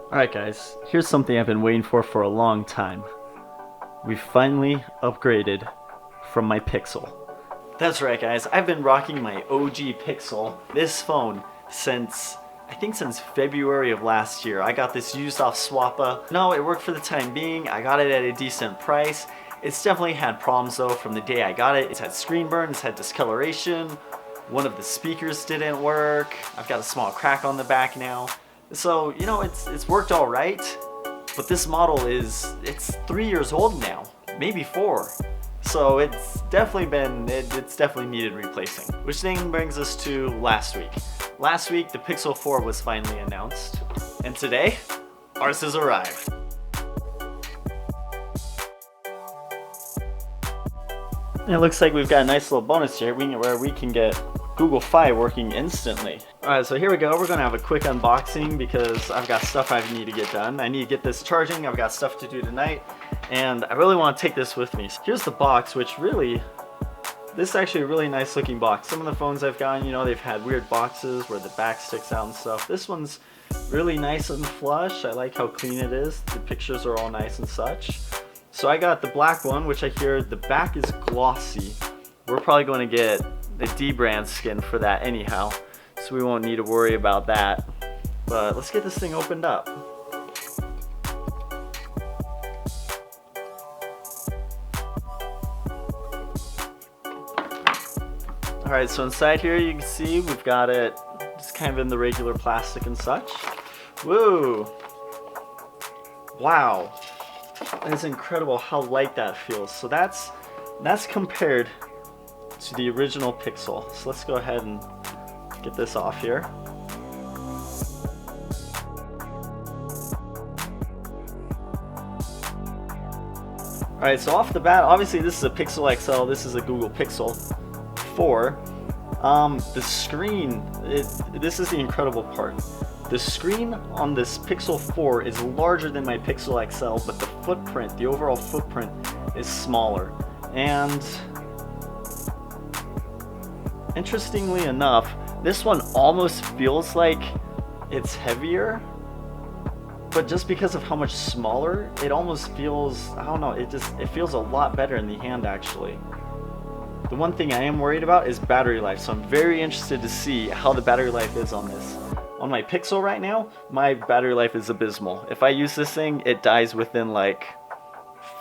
Alright guys, here's something I've been waiting for a long time. We've finally upgraded from my Pixel. That's right guys, I've been rocking my OG Pixel, this phone, since February of last year. I got this used off Swappa. No, it worked for the time being. I got it at a decent price. It's definitely had problems though from the day I got it. It's had screen burn, it's had discoloration. One of the speakers didn't work. I've got a small crack on the back now. So, you know, it's worked all right, but this model it's 3 years old now, maybe 4. So it's definitely needed replacing. Which then brings us to last week. Last week, the Pixel 4 was finally announced, and today, ours has arrived. And it looks like we've got a nice little bonus here where we can get Google Fi working instantly. Alright, so here we go. We're going to have a quick unboxing because I've got stuff I need to get done. I need to get this charging. I've got stuff to do tonight, and I really want to take this with me. Here's the box, which really, this is actually a really nice looking box. Some of the phones I've gotten, you know, they've had weird boxes where the back sticks out and stuff. This one's really nice and flush. I like how clean it is. The pictures are all nice and such. So I got the black one, which I hear the back is glossy. We're probably going to get the D brand skin for that anyhow, so we won't need to worry about that. But let's get this thing opened up. Alright, so inside here you can see we've got it just kind of in the regular plastic and such. Woo! Wow! It's incredible how light that feels. So that's compared to the original Pixel. So let's go ahead and get this off here. Alright, so off the bat, obviously this is a Pixel XL, this is a Google Pixel 4. The screen, this is the incredible part. The screen on this Pixel 4 is larger than my Pixel XL, but the footprint, the overall footprint, is smaller. And interestingly enough, this one almost feels like it's heavier, but just because of how much smaller, it almost feels, I don't know, it feels a lot better in the hand actually. The one thing I am worried about is battery life, so I'm very interested to see how the battery life is on this. On my Pixel right now, my battery life is abysmal. If I use this thing, it dies within like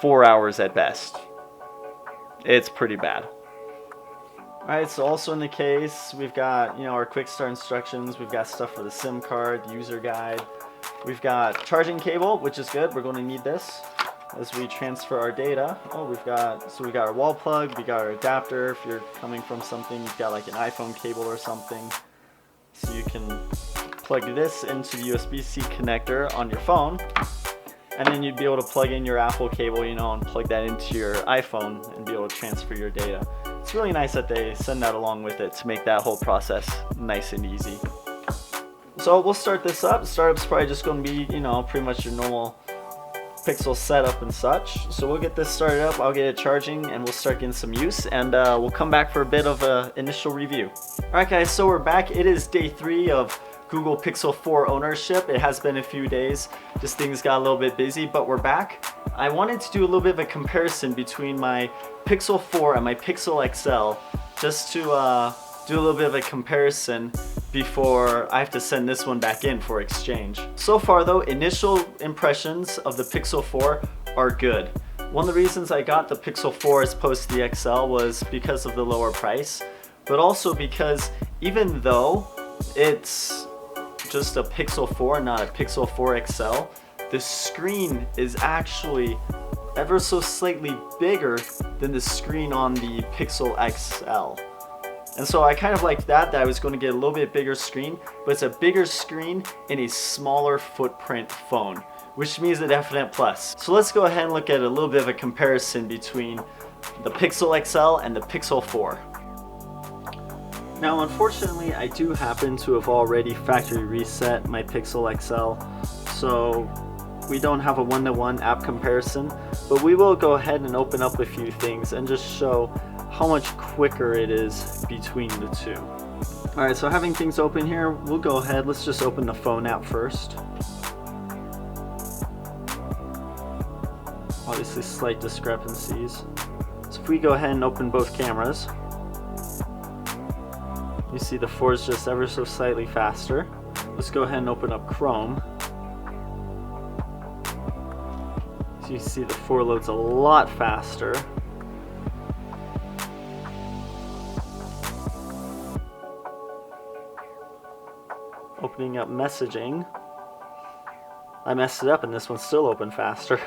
4 hours at best. It's pretty bad. Alright, so also in the case, we've got, you know, our quick start instructions, we've got stuff for the SIM card, the user guide, we've got charging cable, which is good, we're going to need this as we transfer our data. Oh, we've got our wall plug, we got our adapter, if you're coming from something, you've got like an iPhone cable or something, so you can plug this into the USB-C connector on your phone, and then you'd be able to plug in your Apple cable, you know, and plug that into your iPhone and be able to transfer your data. It's really nice that they send that along with it to make that whole process nice and easy. So we'll start this up. Startup's probably just going to be, you know, pretty much your normal Pixel setup and such. So we'll get this started up, I'll get it charging, and we'll start getting some use, and we'll come back for a bit of an initial review. Alright guys, so we're back. It is day 3 of Google Pixel 4 ownership. It has been a few days, just things got a little bit busy, but we're back. I wanted to do a little bit of a comparison between my Pixel 4 and my Pixel XL, just to do a little bit of a comparison before I have to send this one back in for exchange. So far though, initial impressions of the Pixel 4 are good. One of the reasons I got the Pixel 4 as opposed to the XL was because of the lower price, but also because even though it's just a Pixel 4, not a Pixel 4 XL, the screen is actually ever so slightly bigger than the screen on the Pixel XL. And so I kind of liked that I was going to get a little bit bigger screen, but it's a bigger screen in a smaller footprint phone, which means a definite plus. So let's go ahead and look at a little bit of a comparison between the Pixel XL and the Pixel 4. Now unfortunately I do happen to have already factory reset my Pixel XL, so we don't have a one-to-one app comparison, but we will go ahead and open up a few things and just show how much quicker it is between the two. Alright, so having things open here, we'll go ahead, let's just open the phone app first. Obviously slight discrepancies. So if we go ahead and open both cameras, you see the 4 is just ever so slightly faster. Let's go ahead and open up Chrome. So you see the 4 loads a lot faster. Opening up messaging. I messed it up and this one's still open faster.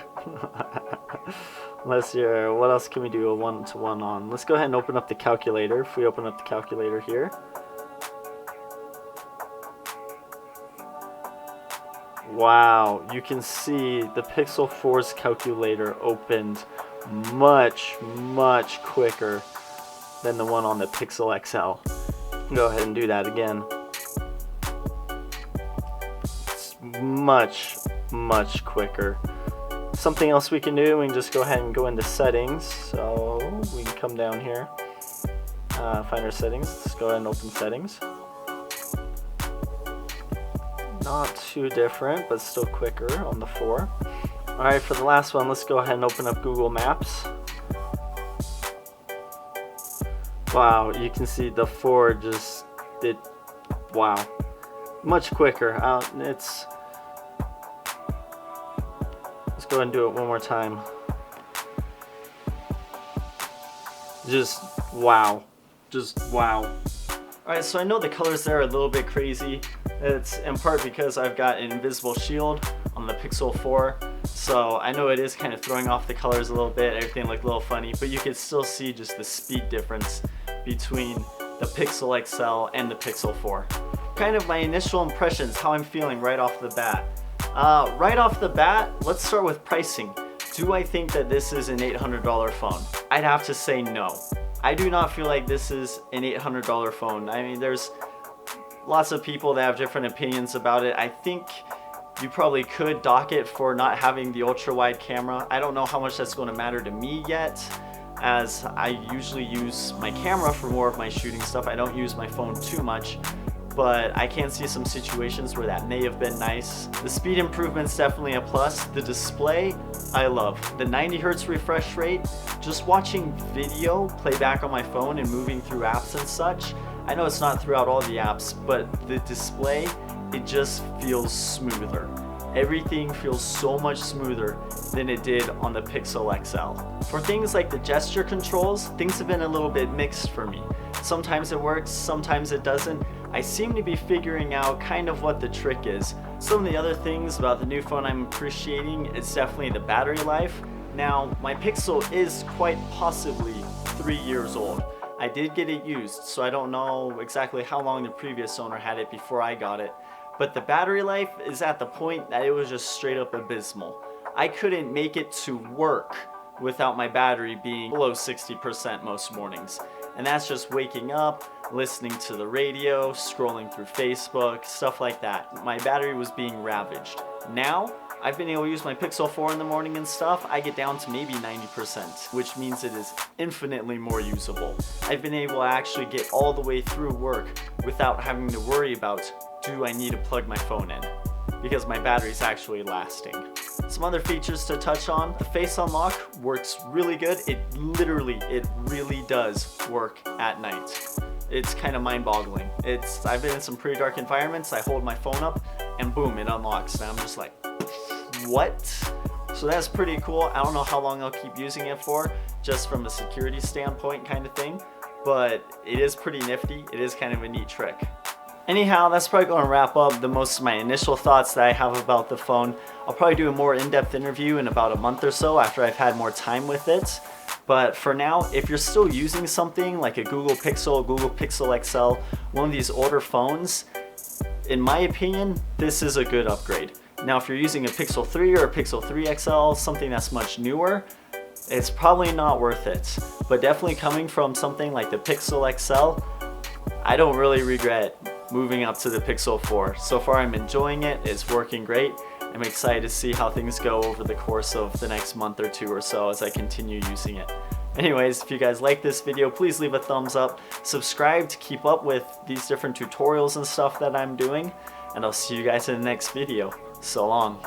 Let's see, what else can we do a one-to-one on? Let's go ahead and open up the calculator. If we open up the calculator here. Wow, you can see the Pixel 4's calculator opened much quicker than the one on the Pixel XL. Go ahead and do that again. It's much quicker. Something else we can do, we can just go ahead and go into settings. So we can come down here, find our settings. Let's go ahead and open settings. Not too different, but still quicker on the 4. Alright, for the last one, let's go ahead and open up Google Maps. Wow, you can see the 4 just did, wow, much quicker. Let's go ahead and do it one more time. Just wow. Alright, so I know the colors there are a little bit crazy. It's in part because I've got an invisible shield on the Pixel 4, so I know it is kind of throwing off the colors a little bit, everything looked a little funny, but you can still see just the speed difference between the Pixel XL and the Pixel 4. Kind of my initial impressions, how I'm feeling right off the bat. Right off the bat, let's start with pricing. Do I think that this is an $800 phone? I'd have to say no. I do not feel like this is an $800 phone. I mean, there's lots of people that have different opinions about it. I think you probably could dock it for not having the ultra wide camera. I don't know how much that's going to matter to me yet, as I usually use my camera for more of my shooting stuff. I don't use my phone too much, but I can see some situations where that may have been nice. The speed improvement's definitely a plus. The display, I love. The 90 Hz refresh rate, just watching video play back on my phone and moving through apps and such. I know it's not throughout all the apps, but the display, it just feels smoother. Everything feels so much smoother than it did on the Pixel XL. For things like the gesture controls, things have been a little bit mixed for me. Sometimes it works, sometimes it doesn't. I seem to be figuring out kind of what the trick is. Some of the other things about the new phone I'm appreciating is definitely the battery life. Now, my Pixel is quite possibly 3 years old. I did get it used, so I don't know exactly how long the previous owner had it before I got it. But the battery life is at the point that it was just straight up abysmal. I couldn't make it to work without my battery being below 60% most mornings. And that's just waking up, listening to the radio, scrolling through Facebook, stuff like that. My battery was being ravaged. Now, I've been able to use my Pixel 4 in the morning and stuff. I get down to maybe 90%, which means it is infinitely more usable. I've been able to actually get all the way through work without having to worry about, do I need to plug my phone in? Because my battery's actually lasting. Some other features to touch on. The face unlock works really good. It really does work at night. It's kind of mind-boggling. I've been in some pretty dark environments. I hold my phone up and boom, it unlocks. And I'm just like, what? So that's pretty cool. I don't know how long I'll keep using it for, just from a security standpoint kind of thing, but it is pretty nifty. It is kind of a neat trick. Anyhow, that's probably going to wrap up most of my initial thoughts that I have about the phone. I'll probably do a more in-depth interview in about a month or so after I've had more time with it. But for now, if you're still using something like a Google Pixel, Google Pixel XL, one of these older phones, in my opinion, this is a good upgrade. Now, if you're using a Pixel 3 or a Pixel 3 XL, something that's much newer, it's probably not worth it. But definitely coming from something like the Pixel XL, I don't really regret moving up to the Pixel 4. So far I'm enjoying it, it's working great. I'm excited to see how things go over the course of the next month or two or so as I continue using it. Anyways, if you guys like this video, please leave a thumbs up, subscribe to keep up with these different tutorials and stuff that I'm doing, and I'll see you guys in the next video. So long.